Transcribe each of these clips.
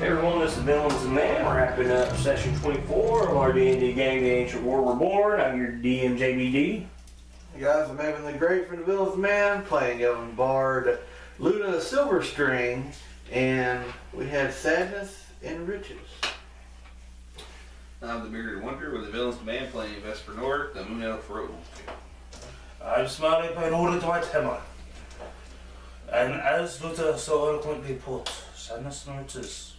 Hey everyone, this is Villains and Man, wrapping up session 24 of our D&D game, The Ancient War Reborn. I'm your DM, JBD. Hey guys, I'm Evan the Great from the Villains Man, playing Elven Bard, Luna Silverstring, and we had Sadness and Riches. I'm the Bearded Wonder with the Villains Man, playing Vesper Nordic, the Moon Elf Rogue. I'm Smiley by Orrid White Hammer. And as Luther so eloquently put, sadness and riches.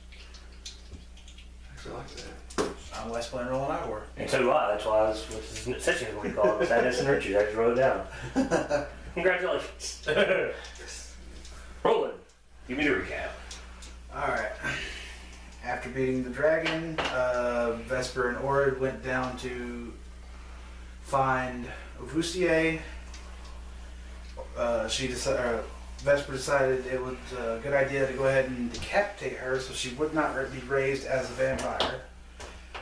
Actually, I like that. I'm West Point Rolling Outward. And so do I, that's why this session is what we call it, Sadness and Riches. I just wrote it down. Congratulations. Roland, give me the recap. Alright. After beating the dragon, Vesper and Orrid went down to find Ovusier. Vesper decided it was a good idea to go ahead and decapitate her so she would not be raised as a vampire.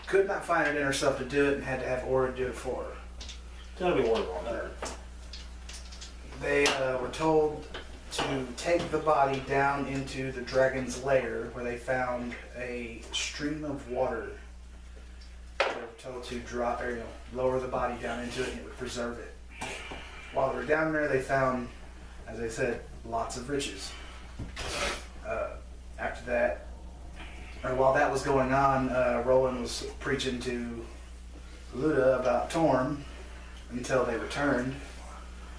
Could not find it in herself to do it and had to have Orrid do it for her. Tell me more about that. They were told to take the body down into the dragon's lair where they found a stream of water. They were told to drop, or, lower the body down into it and it would preserve it. While they were down there, they found, as I said, lots of riches. After that, or while that was going on, Roland was preaching to Luda about Torm until they returned.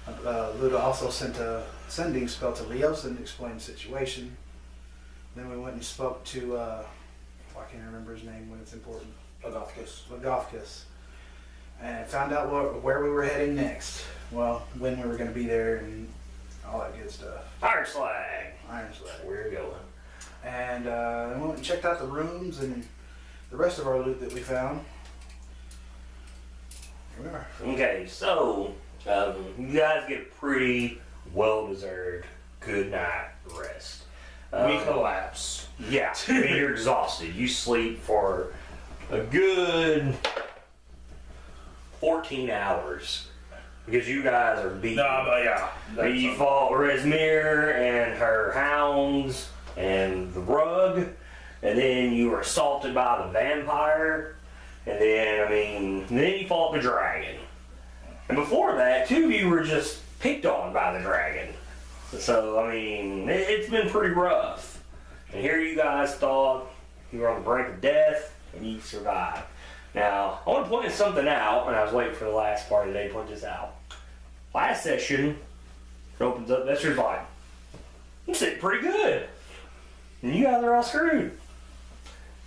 Luda also sent a sending spell to Leosin to explain the situation. Then we went and spoke to, I can't remember his name when it's important. Lagofkis. And found out where we were heading next. Well, when we were going to be there and all that good stuff. Iron Slag. Iron Slag. Where are you going? And then we went and checked out the rooms and the rest of our loot that we found. Here we are. Okay, so you guys get a pretty well-deserved good night rest. We collapse. Yeah, I mean, you're exhausted. You sleep for a good 14 hours because you guys are beaten. No, but yeah. You fought Resmir and her hounds and the rug, and then you were assaulted by the vampire, and then you fought the dragon. And before that, two of you were just picked on by the dragon. So, I mean, it's been pretty rough. And here you guys thought you were on the brink of death, and you survived. Now, I want to point something out, and I was waiting for the last part of the day to point this out. Last session, it opens up, that's your vibe. I'm sitting pretty good. And you guys are all screwed.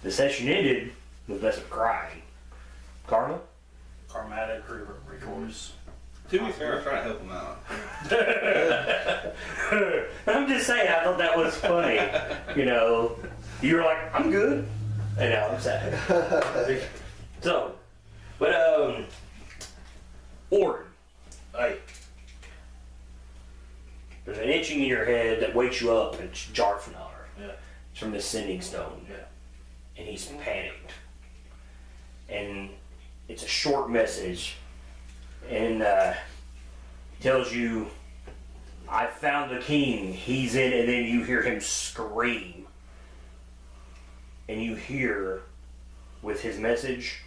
The session ended with Vesper crying. Karma? Karmatic recourse. To be fair, I try to help him out. I'm just saying, I thought that was funny. You were like, I'm good. And now I'm sad. So, but, Orrid. Hey. There's an itching in your head that wakes you up, and it's Jarfnar. Yeah. It's from the Sending Stone. Yeah. And he's panicked. And it's a short message. And he tells you, I found the king, he's in, and then you hear him scream. And you hear, with his message,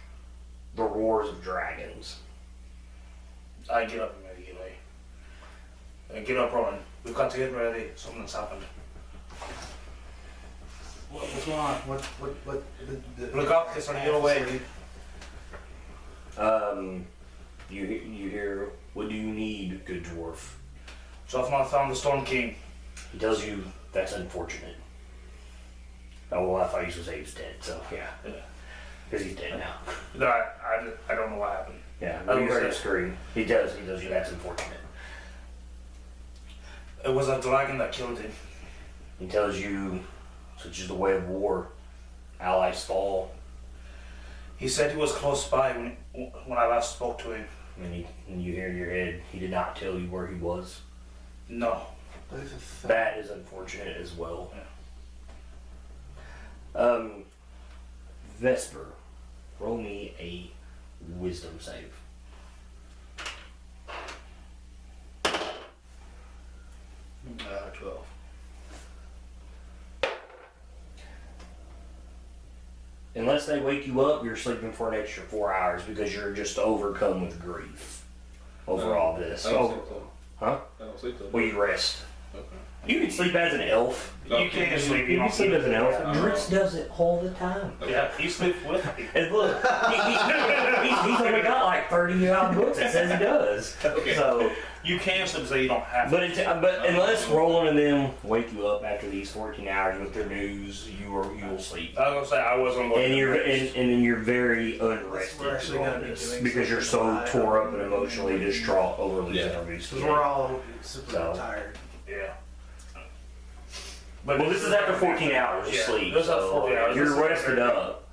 the roars of dragons. I get up immediately. Get up, Roland. We've got to get ready. Something's happened. What's going on? What Look up, kiss on your way. You hear, what do you need, good dwarf? Jofnar found the Storm King. He tells you, that's unfortunate. Oh, well, I thought he was going to say he was dead, so yeah. Because he's dead now. No, I don't know what happened. Yeah, you heard him scream. He tells you that's unfortunate. It was a dragon that killed him. He tells you, such is the way of war, allies fall. He said he was close by when I last spoke to him. And you hear in your head, he did not tell you where he was. No. That is unfortunate as well. Yeah. Vesper, roll me a wisdom save. 12. unless they wake you up, you're sleeping for an extra 4 hours because you're just overcome with grief over all this. I don't sleep till. Huh? I don't sleep till. Well, you rest. Okay. You can sleep as an elf. You can't sleep. You can sleep as an elf. Yeah. Dritz does it all the time. Yeah, he sleeps with me. And look, he's only got like 30-odd books that says he does. Okay. So, You can sleep, so you don't have to. but unless Roland and them wake you up after these 14 hours with their news, you will sleep. I was gonna say I wasn't going And to. and then you're very unrested We're actually on gonna be this doing because you're so something tore up and emotionally distraught over losing Yeah. our boost. Because we're all super So. tired. Yeah. Well, this is after 14 hours of Yeah, sleep. this is So 14 hours. This You're is rested very- up.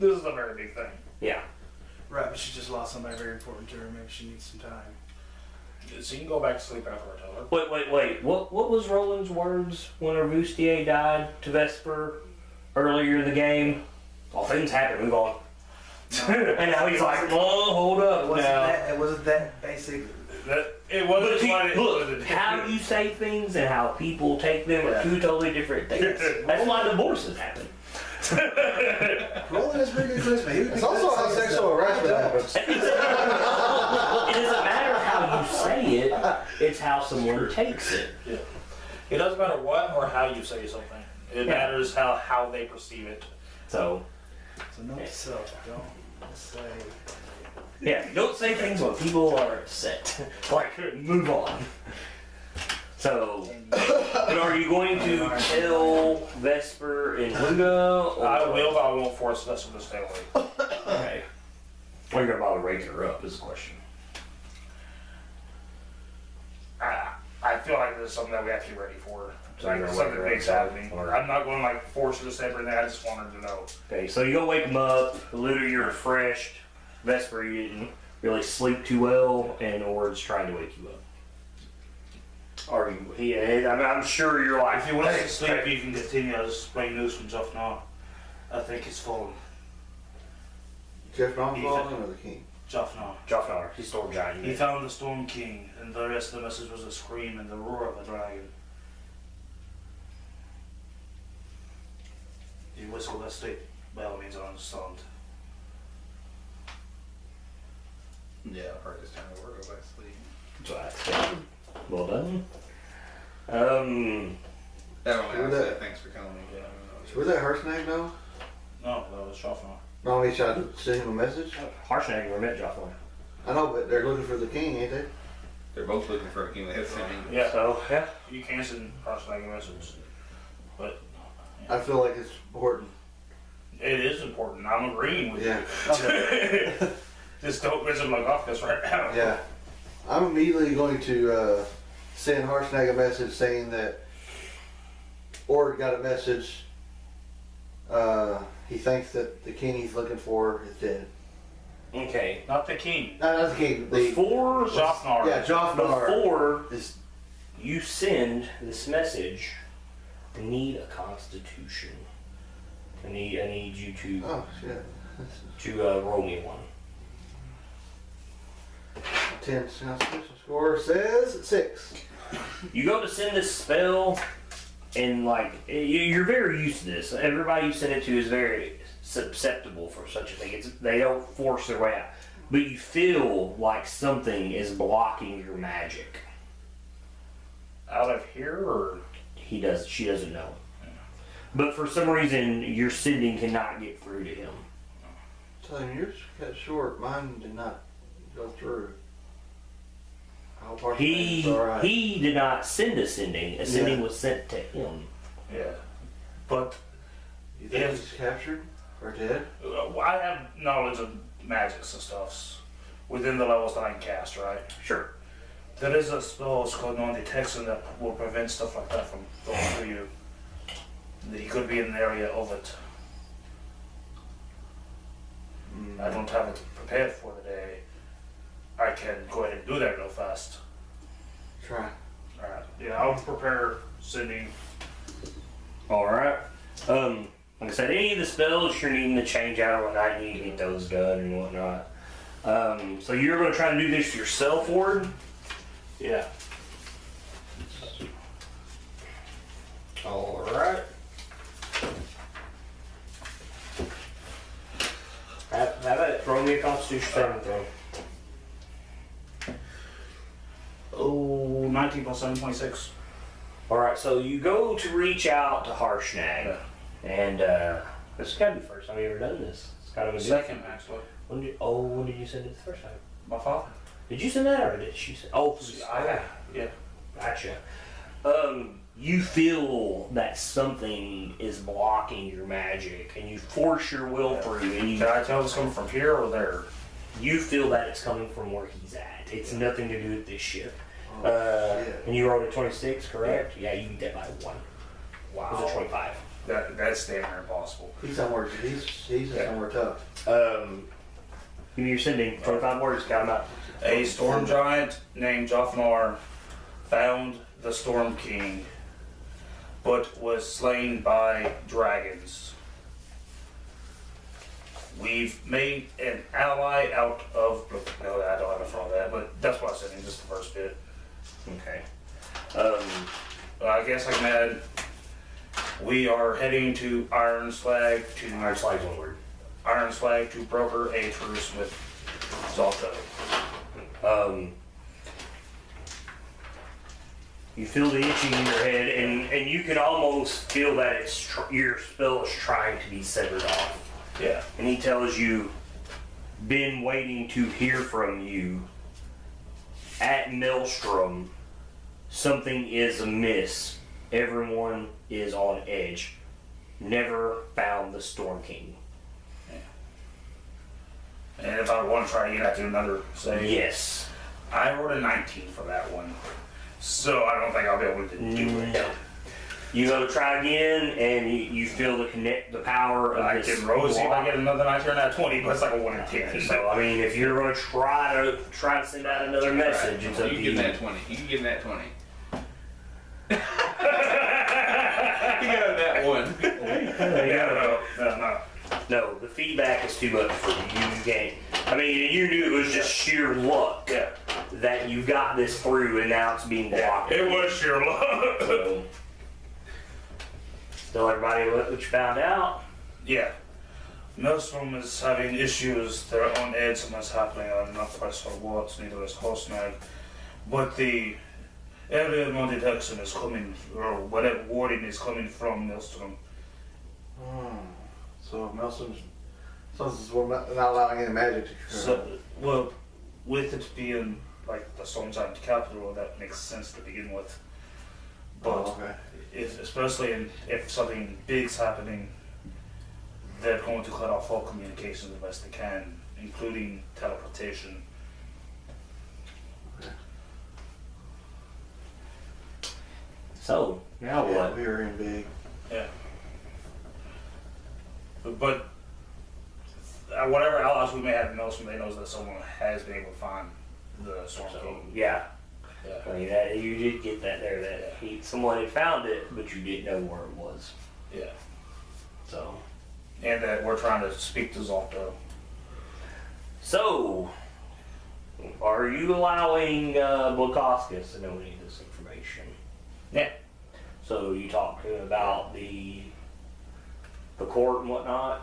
This is a very big thing. Yeah. Right, but she just lost somebody very important to her. Maybe she needs some time. So you can go back to sleep after I tell her. Wait. What was Roland's words when Arbustier died to Vesper earlier in the game? All things happen. Move on. And now he's like, oh, hold up now. It wasn't that basic. It But wasn't see, what it look, was. how you say things and how people take them are two totally different things. That's why divorces happen. Roland has pretty good charisma. It's also how sexual harassment happens. It doesn't matter how you say it, it's how someone takes it. It doesn't matter what or how you say something. It Yeah. matters how they perceive it. So, So note to self, don't say. yeah, don't say things when people are upset. Like, move on. So, but are you going to tell Vesper and Luda? Or? I will, but I won't force Vesper to stay awake. Okay. Or you're going to bother waking her up is the question. I feel like there's something that we have to be ready for. So Like you're gonna something wake her up, big's happening. or- I'm not going to like force her to say everything. I just want her to know. Okay, so you go wake them up. Luda, you're refreshed. Vesper, you didn't really sleep too well, and Orrid's trying to wake you up. Are you? I'm sure you're like. If you want hey, to sleep, hey. you can continue. I'll just bring news from Jeff now. I think he's fallen. Jeff Longfallen or the king? Jeff now. Joffnar, he's still giant. He found the Storm King, and the rest of the message was a scream and the roar of a dragon. He whistled a state bell means on the sound. Yeah, I'll probably just turn over, go back to sleep. So that's good. Well done. I don't Who know. that? Thanks for calling me. Yeah, Was that Harsnag though? No, that was Jeff now. No, he tried to send him a message. Harshnag never met Joffnar. I know, but they're looking for the king, ain't they? They're both looking for a king. They have the same name. Yeah, So yeah. you can send Harshnag a message. But I feel like it's important. it is important. I'm agreeing with Yeah. you. Just don't visit my office right now. Yeah. I'm immediately going to send Harshnag a message saying that Orrid got a message. He thinks that the king he's looking for is dead. Okay. Not the king. No, not the king. The Before Joffnar. yeah, Joffnar before is. you send this message, I need a constitution. I need you to Oh shit. roll me one. 10 constitution score says 6. You go to send this spell, and like you're very used to this. Everybody you send it to is very susceptible for such a thing. They don't force their way out, but you feel like something is blocking your magic. Out of here or She doesn't know. But for some reason, your sending cannot get through to him. Tell him yours cut short. Mine did not go through. I hope Harshnag is alright. He did not send a sending. A sending Yeah. was sent to him. yeah. But You think if- he's captured or dead? I have knowledge of magics and stuffs within the levels that I can cast, right? Sure. There is a spell it's called non-detection that will prevent stuff like that from going through you. That he could be in an area of it. I don't have it prepared for the day. I can go ahead and do that real fast. Try. Alright. Yeah, I'll prepare sending. All right. Like I said, any of the spells you're needing to change out or whatnot, you need to get those done and whatnot. So you're going to try to do this yourself, Orrid? Yeah. All right. Roll me a Constitution saving throw. Oh, 19 plus 7, 26. Alright, so you go to reach out to Harshnag, and this has got to be the first time you've ever done this. It's kind of a Second, actually. when did you send it the first time? My father. Did you send that or did she send? Oh, Yeah. gotcha. You feel that something is blocking your magic, and you force your will through, and Can I tell it's coming from here or there? you feel that it's coming from where he's at. It's nothing to do with this ship. Shit. And you rolled a 26, correct? Yeah, you beat that by 1. Wow. It was a 25. That's damn near impossible. He's somewhere tough. Give me your sending. 25 words, count them out. A storm giant named Joffnar found the Storm King, but was slain by dragons. We've made an ally out of. No, I don't have a front of that, but that's what I said in just the first bit. Okay. I guess I can add. We are heading to Iron Slag Iron Slag's one word. to broker a truce with Zalto. You feel the itching in your head, and you can almost feel that it's your spell is trying to be severed off. Yeah. And he tells you, been waiting to hear from you. At Maelstrom, something is amiss. Everyone is on edge. Never found the Storm King. And if I want to try to get out to another save, Yes. I rolled a 19 for that one, so I don't think I'll be able to do it. No. You go to try again, and you feel the power of I this can roll see if I block. get another 19 or that 20, but it's like a 1 in 10. So I mean, if you're going to try to send out another message, it's up to You you. get that 20. You can get that 20. You got that one. No. No, the feedback is too much for you. You can't. I mean, you knew it was just sheer luck that you got this through, and now it's being blocked. It was sheer luck. So, tell everybody what you found out. Yeah. Maelstrom is having issues. They're on edge. Something's happening. I'm not quite sure what. Neither is Hostnag. But the area non-detection is coming, or whatever warding is coming from Maelstrom. So Melson's not allowing any magic to So, well, with it being like the Storm Giant capital, that makes sense to begin with. But okay. especially if something big's happening, they're going to cut off all communications the best they can, including teleportation. So now Yeah, what? we were in big. Yeah. But whatever allies we may have in Maelstrom, they knows that someone has been able to find the Storm So King. yeah, Yeah. I mean you did get that there. That someone had found it, but you didn't know where it was. Yeah. So. And that we're trying to speak to Zalto. So, are you allowing Blakowskis to know any of this information? Yeah. So you talked to him about the court and whatnot?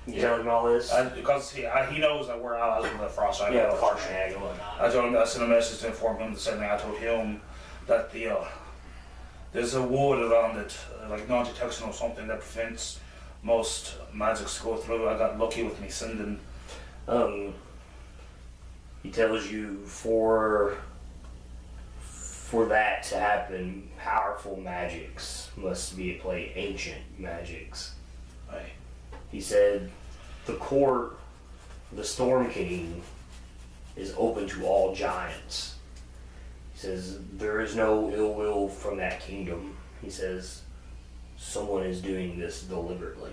You tell him all this? Because he knows that we're allies with the Frost Giant. Yeah, Harshnag and whatnot. I told him, I sent a message to inform him the same thing I told him, that there's a ward around it, like non-detection or something that prevents most magics to go through. I got lucky with me sending. He tells you for that to happen, powerful magics must be at play, ancient magics. Hey. He said the court, the Storm King, is open to all giants. He says there is no ill will from that kingdom. He says someone is doing this deliberately.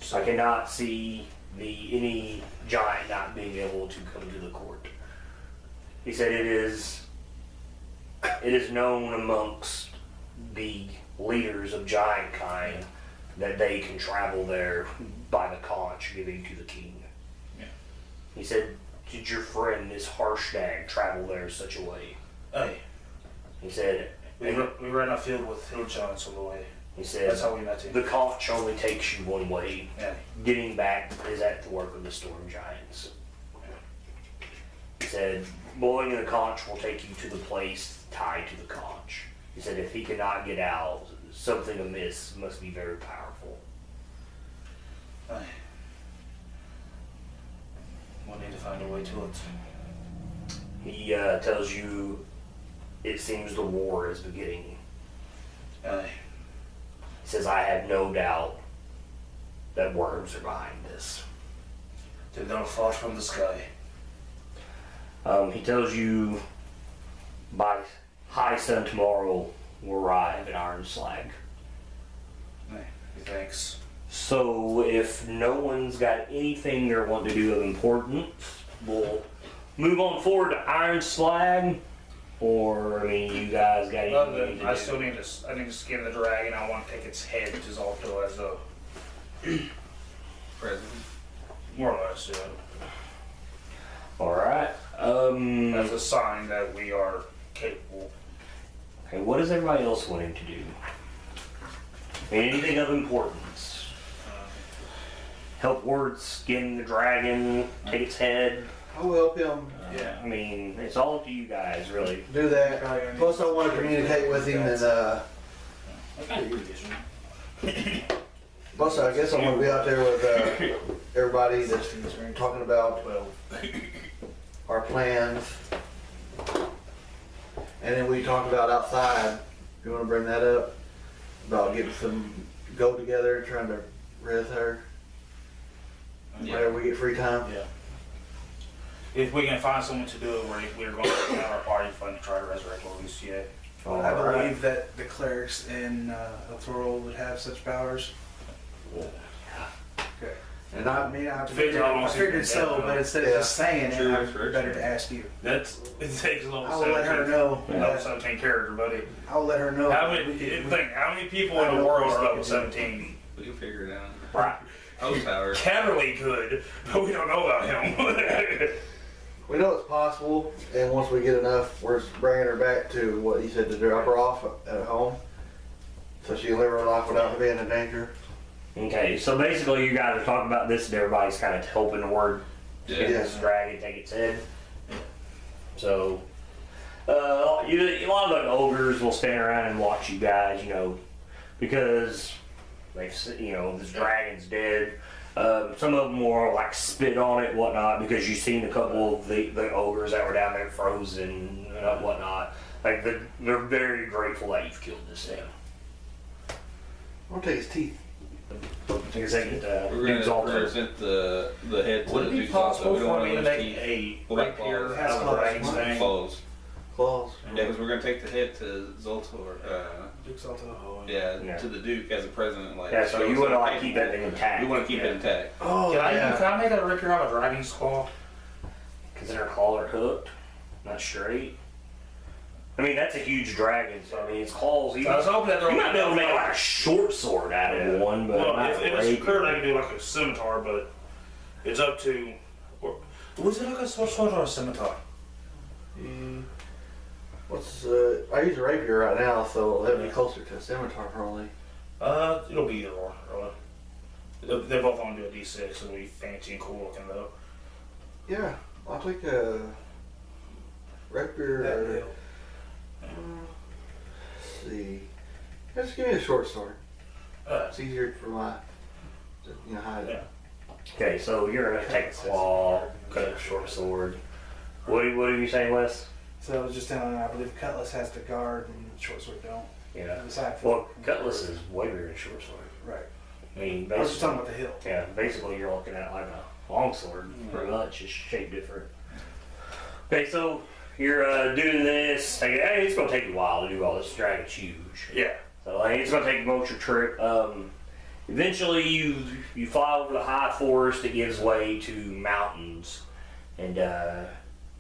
So I cannot see any giant not being able to come to the court. He said it is known amongst the leaders of giant kind that they can travel there by the conch giving to the king. Yeah. He said, did your friend, this Harshnag, travel there such a way? Hey. He said, We ran a field with hill giants on the way. He said, That's how we met him. the conch only takes you one way. Yeah. Getting back is at the work of the storm giants. He said, boiling in the conch will take you to the place tied to the conch. He said, if he cannot get out, something amiss must be very powerful. Aye. We'll need to find a way to it. He tells you it seems the war is beginning. Aye. He says, I have no doubt that worms are behind this. They don't fall from the sky. He tells you by high sun tomorrow will arrive at Iron Slag. Aye. Thanks. So if no one's got anything they want to do of importance, we'll move on forward to Iron Slag. Or, I mean, you guys got anything to I do? still need to. I need to skin the dragon. I want to take its head, which is also as a President. more or less, yeah, Alright. as a sign that we are capable. Okay, what is everybody else wanting to do? Anything of importance? Help Ward skin the dragon, take its head. I will help him Yeah, I mean, it's all up to you guys, really. do that. Plus, I want to communicate with him, and plus, I guess I'm gonna be out there with everybody that's talking about our plans, and then we talk about outside. You want to bring that up about getting some go together, trying to res her whenever we get free time. Yeah. If we can find someone to do it, we're going to get out our party fund to try to resurrect Lucia. I believe that the clerics in El Toro would have such powers. Okay. And I mean, I Figured how long I she's figured been so, dead, but though. instead of just saying it, True I'm resurrection. better to ask you. It takes a level I will let her 17. know. Level 17 character, buddy. I'll let her know. How many people in the world are level 17? We can figure it out. Right. Host power. Catterley could, but we don't know about him. we know it's possible, and once we get enough, we're bringing her back to what he said to drop her off at home, so she can live her life without being in danger. Okay, so basically you guys are talking about this and everybody's kind of helping the Word skin Yeah. this dragon, take its head. So, a lot of the ogres will stand around and watch you guys, you know, because this dragon's dead. Some of them will like spit on it and whatnot because you've seen a couple of the ogres that were down there frozen and whatnot. Like they're very grateful that you've killed this thing. I'm gonna take his teeth. Because they get We're going to exalted. present the head to Would the it be Duke's also. possible We don't for want me to to lose make teeth. a rapier Claws. out of the dragon's thing? Claws. Claws. Yeah, because we're going to take the head to Zoltor. Duke's Alto. Yeah. To the Duke as a president. Like, Yeah, so you shows want to that like keep that thing intact. We want to keep it intact. Oh, Can yeah. I make a rapier out of a dragon's claw? Because their claws are hooked, not straight. I mean, that's a huge dragon, so I mean, its claws. You I was hoping that there might would be able to make like a short sword out of one, but Well, not if a it's rapier. clear, I can do like a scimitar, but it's up to. Was it like a sword or a scimitar? I use a rapier right now, so that'd be closer to a scimitar probably. It'll be either or. They both want to do a D6, so it'll be fancy and cool looking though. Yeah, I'll take a rapier. That deal. Let's see. Just give me a short sword. Uh, It's easier for my, hide. Yeah. Okay, so you're gonna take a claw, cut a short sword. What are you saying, Wes? So I was just telling her, I believe Cutlass has the guard and short sword don't. Yeah. Aside from- Well, cutlass is way bigger than short sword. Right. I mean, I was just talking basically, about the hilt. yeah, basically you're looking at like a long sword, pretty much, just shaped different. Okay, so you're doing this. It's gonna take you a while to do all this. Dragon's huge. yeah. So it's gonna take most of your trip. Eventually, you fly over the high forest that gives way to mountains, and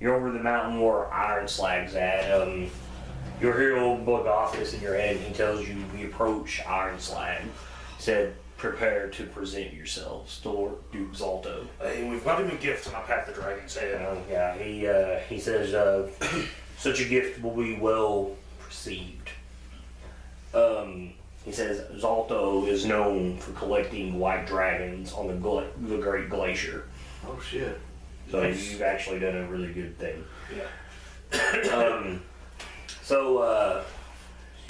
you're over the mountain where Iron Slag's at. You hear old Blogothus in your head, and he tells you we approach Iron Slag. He said, "Prepare to present yourselves to Lord Duke Zalto." Hey, we've got him a gift, and I pat the dragon's head. Yeah, he says such a gift will be well received. He says Zalto is known for collecting white dragons on the Great Glacier. Oh shit. So you've actually done a really good thing. Yeah. So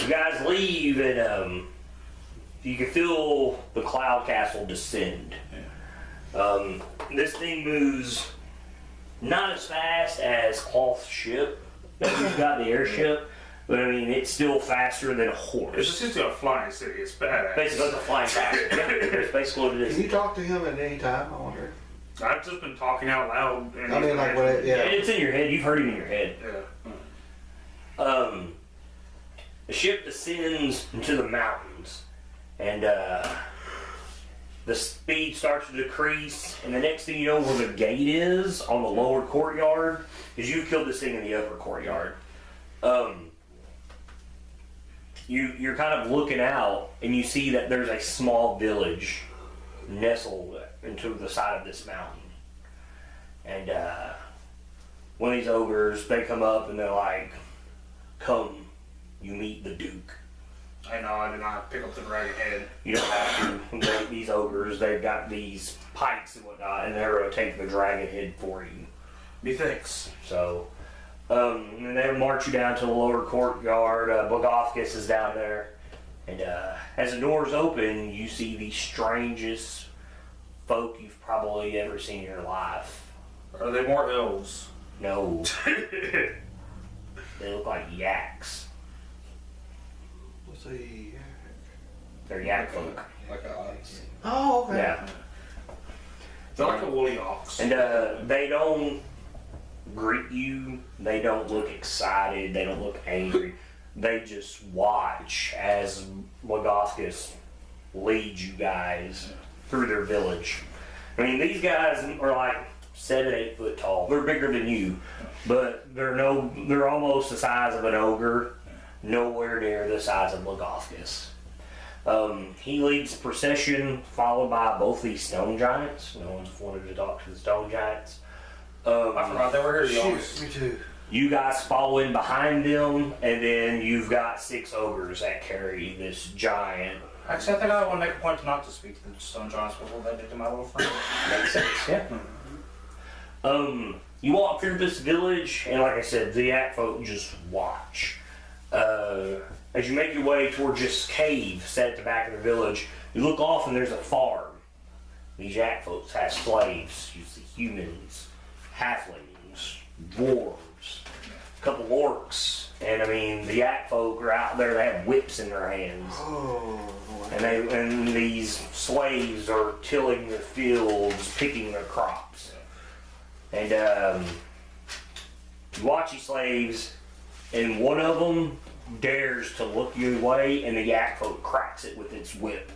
you guys leave and you can feel the cloud castle descend. This thing moves not as fast as Cloth's ship that you've got, the airship, but I mean it's still faster than a horse. It's just a flying city. It's badass. Basically, it's a flying castle. Yeah, that's basically what it Can you is. talk to him at any time? I wonder. I've just been talking out loud. And I mean, like, what? Yeah. It's in your head. You've heard him in your head. Yeah. The ship descends into the mountains, and the speed starts to decrease. And the next thing you know, where the gate is on the lower courtyard, because you've killed this thing in the upper courtyard. You're kind of looking out, and you see that there's a small village nestled into the side of this mountain. And one of these ogres, they come up and they're like, "Come, you meet the Duke." I know, I did not pick up the dragon head. You don't have to. These ogres, they've got these pikes and whatnot, and they're going to take the dragon head for you. Methinks. So, and they march you down to the lower courtyard. Bogothkus is down there. And as the doors open, you see the strangest folk you've probably ever seen in your life. Are they more elves? No. They look like yaks. Let's see. They're yak folk. Like a ox. Oh, okay. Yeah. They're like a woolly ox. And they don't greet you. They don't look excited. They don't look angry. They just watch as Bogothkus leads you guys through their village. I mean, these guys are like 7-8 foot tall. They're bigger than you, but they're almost the size of an ogre. Nowhere near the size of Bogothkus. He leads the procession, followed by both these stone giants. No one's wanted to talk to the stone giants. I forgot they were here. Shoot, me too. You guys follow in behind them, and then you've got 6 ogres that carry this giant. Actually, I think I want to make a point not to speak to the stone giants before they did to my little friend. Makes sense, yeah. You walk through this village, and like I said, the yak folk just watch. As you make your way towards this cave set at the back of the village, you look off and there's a farm. These yak folks have slaves. You see humans, halflings, dwarves, a couple orcs, and I mean the yak folk are out there. They have whips in their hands, Oh. and these slaves are tilling their fields, picking their crops, and you watch these slaves. And one of them dares to look your way, and the yak folk cracks it with its whip.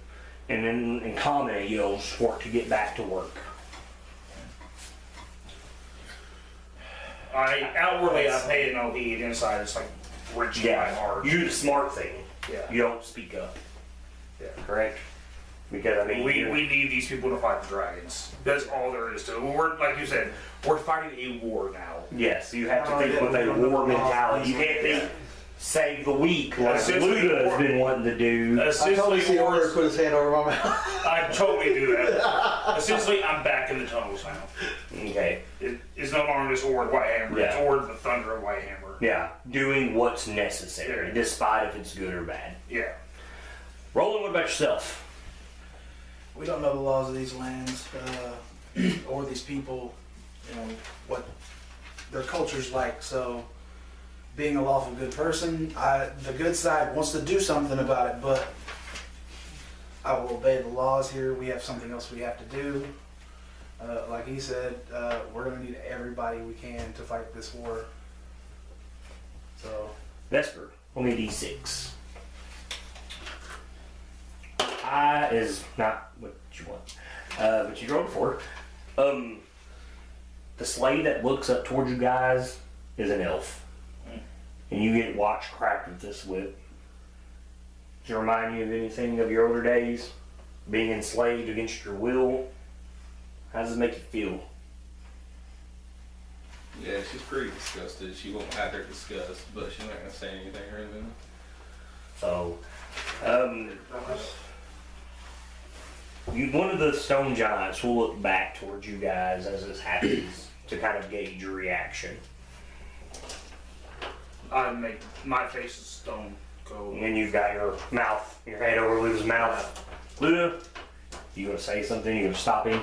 And then in common it yells for it to get back to work. Outwardly, I pay no heed. Inside, it's like wrenching my heart. You do the smart thing. Yeah. You don't speak up. Yeah. Correct? Because I mean, We need these people to fight the dragons. That's all there is to it. We're, like you said, we're fighting a war now. yes, you have to think with a war mentality. You can't think save the weak like Luda has been wanting to do. I totally see Orrid put his hand over my mouth. I totally do that. Essentially, I'm back in the tunnels now. Okay. It's no longer this Orrid Whitehammer. Yeah. It's Orrid the Thunder of Whitehammer. Yeah, doing what's necessary, despite if it's good or bad. Yeah. Roland, what about yourself? We don't know the laws of these lands or these people, you know, what their culture's like. So, being a lawful good person, the good side wants to do something about it, but I will obey the laws here. We have something else we have to do. Like he said, we're going to need everybody we can to fight this war. So, Vesper, only D6. I is not what you want, but you rolled a 4. The slave that looks up towards you guys is an elf, and you get watch cracked with this whip. Does it remind you of anything of your older days, being enslaved against your will? How does it make you feel? Yeah, she's pretty disgusted. She won't have her disgust, but she's not gonna say anything or anything. So, One of the stone giants will look back towards you guys as this happens to kind of gauge your reaction. I make my face is stone cold. And then you've got your mouth, your head over Luda's mouth. Luda, you gonna say something? You gonna stop him?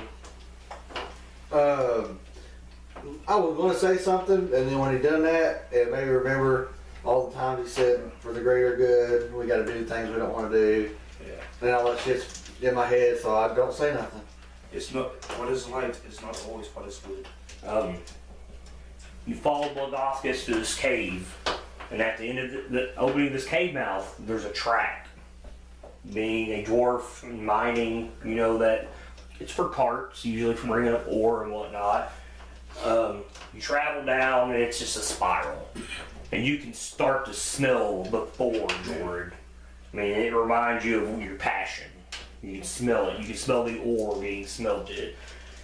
I was going to say something, and then when he done that, it made me remember all the times he said, for the greater good, we got to do things we don't want to do. Yeah. Then all that shit's in my head, so I don't say nothing. It's not what is light is not always what is good. You follow Blagoscus to this cave, and at the end of the opening of this cave mouth, there's a track. Being a dwarf and mining, you know that it's for carts, usually for bringing up ore and whatnot. You travel down, and it's just a spiral, and you can start to smell the forge, Orrid. I mean, it reminds you of your passion. You can smell it. You can smell the ore being smelted.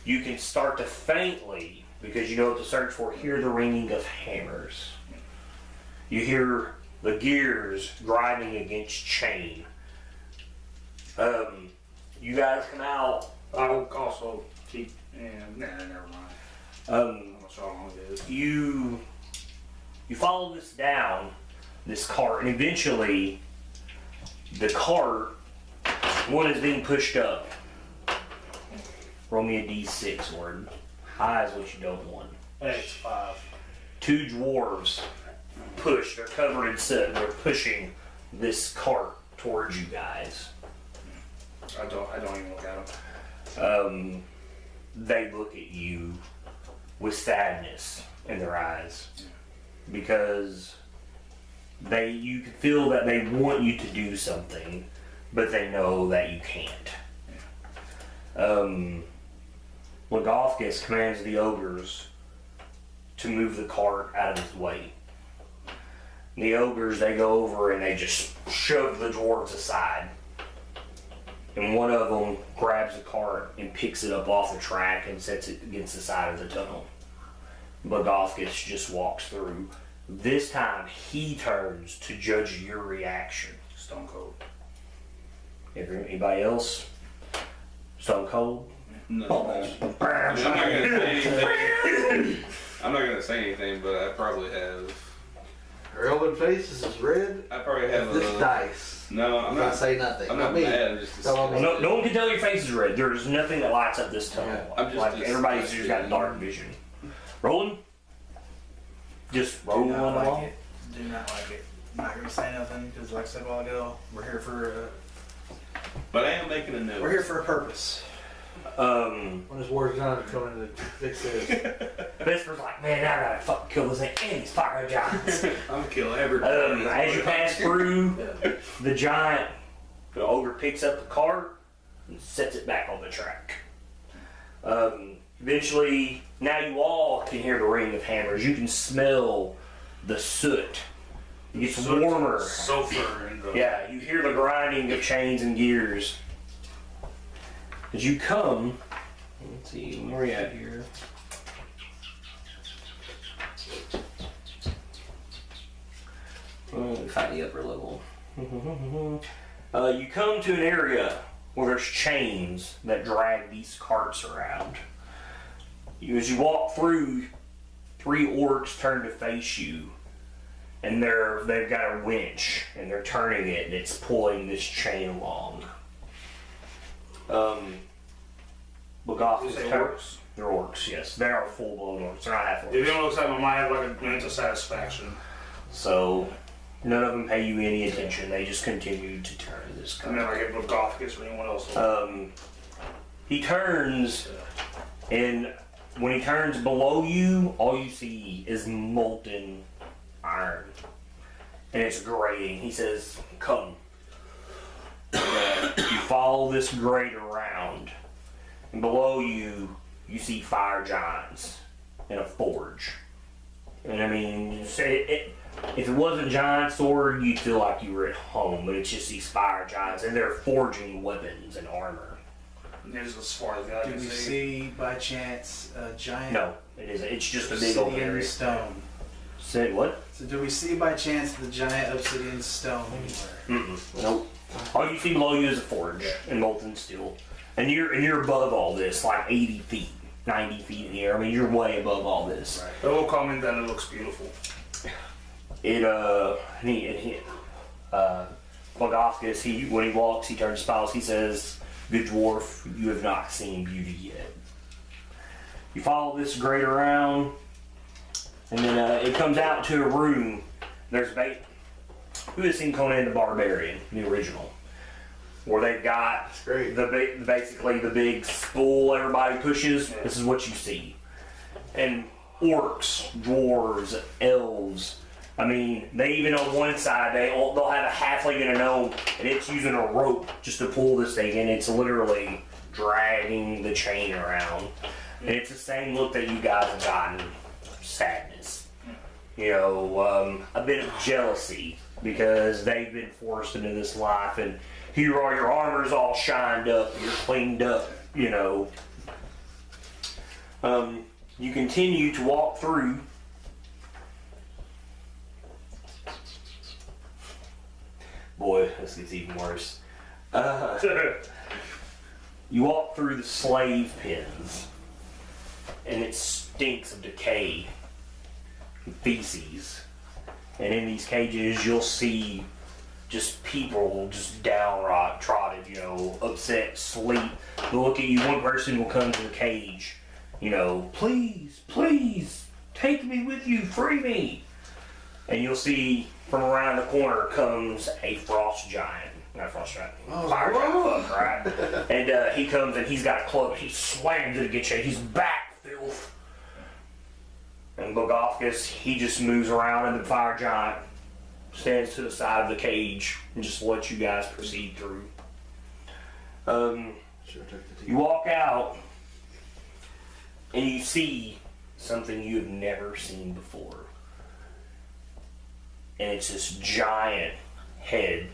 You can start to faintly, because you know what to search for, hear the ringing of hammers. You hear the gears grinding against chain. You guys come out. I will also keep. Yeah, never mind. I'm not sure how long it is. You follow this down, this cart, and eventually the cart, one is being pushed up. Roll me a d6, Orrid. High is what you don't want. Hey, it's 5. 2 dwarves push, they're covered in soot, and they're pushing this cart towards you guys. I don't even look at them. They look at you with sadness in their eyes because you can feel that they want you to do something, but they know that you can't. Blagoscus commands the ogres to move the cart out of his way. The ogres, they go over and they just shove the dwarves aside. And one of them grabs the cart and picks it up off the track and sets it against the side of the tunnel. Blagoscus just walks through. This time he turns to judge your reaction. Stone cold. Anybody else? Stone cold? No. I'm not gonna say anything. I'm not gonna say anything, but I probably have. Her open faces is red. I probably have This a. dice. No, I'm I'm not. not saying nothing. I'm not me. mad. I'm just. Tell me. No one can tell your face is red. There's nothing that lights up this tunnel. Yeah, I'm just like everybody's just got dark vision. Rolling? Just rolling Do not like along? it. Do not like it. I'm not gonna say nothing because, like I said a while ago, we're here for But I am making a note. we're here for a purpose. When this war's done, I'm coming to fix this. Vesper's like, man, I gotta fucking kill this thing and these fire giants. I'm gonna kill everybody. As you pass through, the giant, the ogre picks up the cart and sets it back on the track. Eventually, now you all can hear the ring of hammers. You can smell the soot. It gets warmer. Sulfur and Yeah, you hear the grinding of chains and gears. As you come, let's see, where are you at here? Find the upper level. You come to an area where there's chains that drag these carts around. As you walk through, 3 orcs turn to face you, and they've got a winch and they're turning it and it's pulling this chain along. Blagoscus orcs? They're orcs, yes. They are full-blown orcs. They're not half orcs. If you don't look like I might have like a mental satisfaction. So none of them pay you any attention. They just continue to turn this And then car. like if Blagoscus or anyone else. He turns, and when he turns below you, all you see is molten iron. And it's grating. He says, come. You follow this grate around, and below you, you see fire giants in a forge. And I mean, if it wasn't giant sword, you'd feel like you were at home, but it's just these fire giants, and they're forging weapons and armor. This is as far as I Do can we see. see by chance a giant No, it isn't. It's just a big old obsidian area. stone? Say what? So do we see by chance the giant obsidian stone anywhere? Nope. All you see below you is a forge and molten steel. And you're above all this, like 80 feet, 90 feet in the air. I mean, you're way above all this. Right. They will comment and it looks beautiful. Bogoscus, when he walks, he turns to Spiles, he says, "Good dwarf, you have not seen beauty yet." You follow this grate around, and then it comes out to a room. There's who has seen Conan the Barbarian, the original? Where they've got basically the big spool everybody pushes. This is what you see. And orcs, dwarves, elves. I mean, they even on one side, they'll have a halfling and a gnome, and it's using a rope just to pull this thing, and it's literally dragging the chain around. And it's the same look that you guys have gotten. Sadness. You know, a bit of jealousy, because they've been forced into this life, and here you are, your armor's all shined up, you're cleaned up, you know. You continue to walk through. Boy, this gets even worse. You walk through the slave pens, and it stinks of decay and feces. And in these cages, you'll see just people just downright trotted, you know, upset, sleep. They'll look at you. One person will come to the cage, you know, "Please, please, take me with you, free me." And you'll see from around the corner comes a frost giant. Not frost giant, fire giant, fuck, right? And he comes and he's got a club. He slams it against you. He's back, filth. And Bogoscus, he just moves around, and the fire giant stands to the side of the cage and just lets you guys proceed through. You walk out, and you see something you have never seen before. And it's this giant head.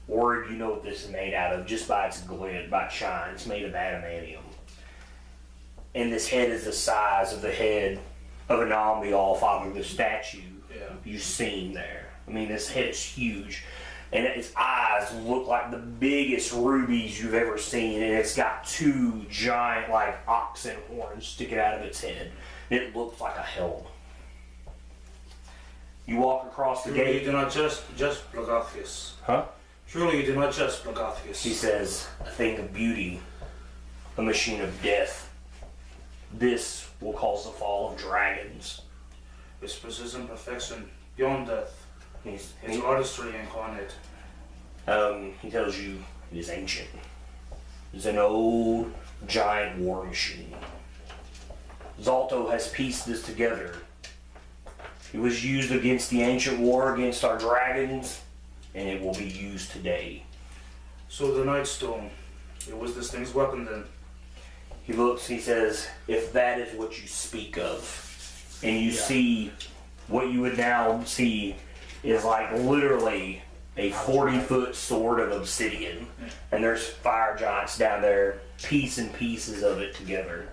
Orrid, you know what this is made out of just by its glint, by its shine. It's made of adamantium. And this head is the size of the head of an Ambial, following the statue you've seen there. I mean, this head is huge. And its eyes look like the biggest rubies you've ever seen. And it's got two giant, like, oxen horns sticking out of its head. It looks like a helm. You walk across the Surely gate. you do not just Bogoscus. Huh? Surely you do not just Bogoscus. He says, "A thing of beauty, a machine of death. This will cause the fall of dragons." His precision, perfection, beyond death. His He artistry incarnate. tells you it is ancient. It's an old giant war machine. Zalto has pieced this together. It was used against the ancient war against our dragons, and it will be used today. So the Nightstone, it was this thing's weapon then. He looks, he says, "If that is what you speak of," and you see what you would now see is like literally a 40-foot sword of obsidian, and there's fire giants down there piecing pieces of it together.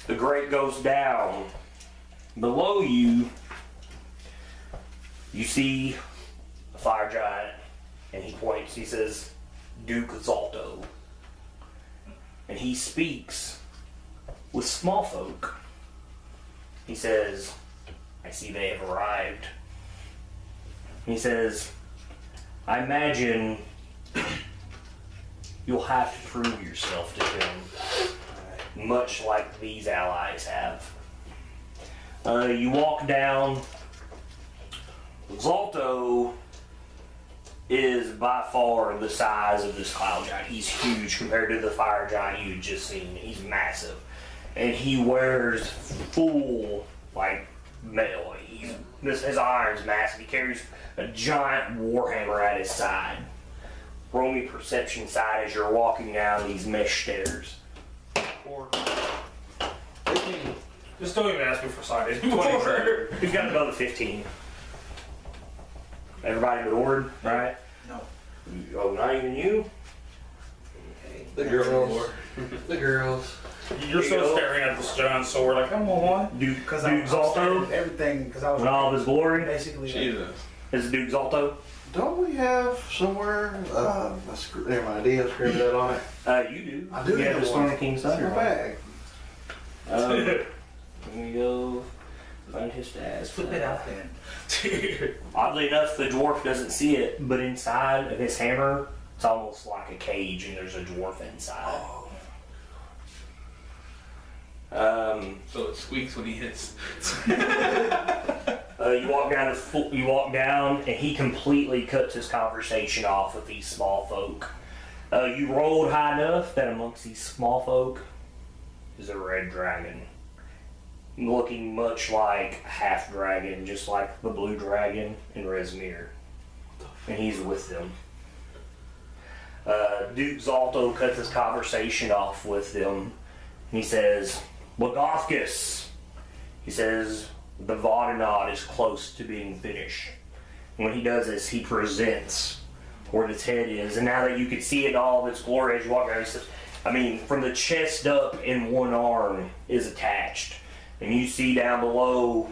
The grate goes down. Below you, you see a fire giant, and he points, he says, "Duke Zalto." And he speaks with small folk. He says, "I see they have arrived." And he says, "I imagine you'll have to prove yourself to him, much like these allies have." You walk down. Zalto is by far the size of this cloud giant. He's huge compared to the fire giant you had just seen. He's massive. And he wears full, like, metal. His iron's massive. He carries a giant warhammer at his side. Roll me perception side as you're walking down these mesh stairs. Just don't even ask me for sight. 20. Who's got another 15? Everybody but Orrid, right? No. Oh, not even you? The girls. The girls. You're so staring at this giant sword like, I'm on one. Duke Because I was Zalto everything, because I was in all of his glory. basically Jesus. Is Duke Zalto? Don't we have somewhere, never mind, do you have scribbled that on it? You do. I do Yeah, have the Storm one. King's It's in Thunder. my bag. Let me go find his stats. Flip it out then. Oddly enough, the dwarf doesn't see it, but inside of his hammer, it's almost like a cage, and there's a dwarf inside. So it squeaks when he hits. You walk down, and he completely cuts his conversation off with these small folk. You rolled high enough that amongst these small folk is a red dragon, looking much like a half dragon, just like the blue dragon in Rezmir, and he's with them. Duke Zalto cuts his conversation off with them, and he says, "Lagothkus," he says, "the Vodinod is close to being finished." And when he does this, he presents where its head is, and now that you can see it in all of its glory as you walk around, he says, I mean, from the chest up and one arm is attached. And you see down below,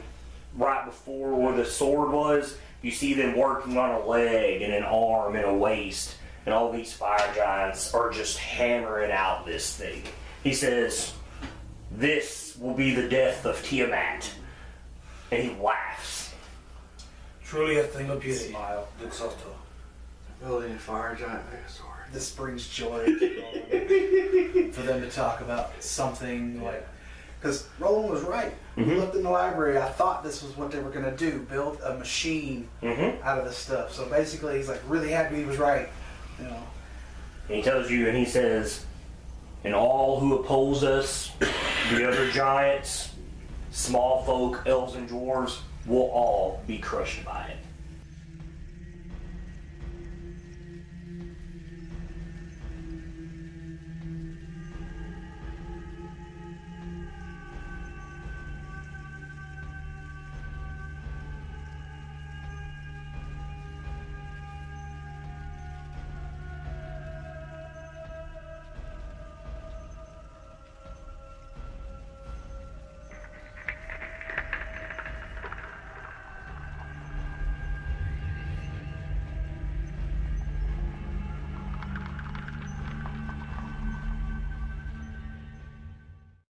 right before where the sword was, you see them working on a leg and an arm and a waist. And all these fire giants are just hammering out this thing. He says, "This will be the death of Tiamat." And he laughs. Truly a thing of beauty, smile, Duke Zalto. Building a fire giant megazord. This brings joy to Roland for them to talk about something like, because Roland was right. We looked in the library. I thought this was what they were going to do, build a machine out of this stuff. So basically, he's like really happy he was right. You know. And he tells you, and he says, "And all who oppose us, the other giants, small folk, elves, and dwarves, will all be crushed by it."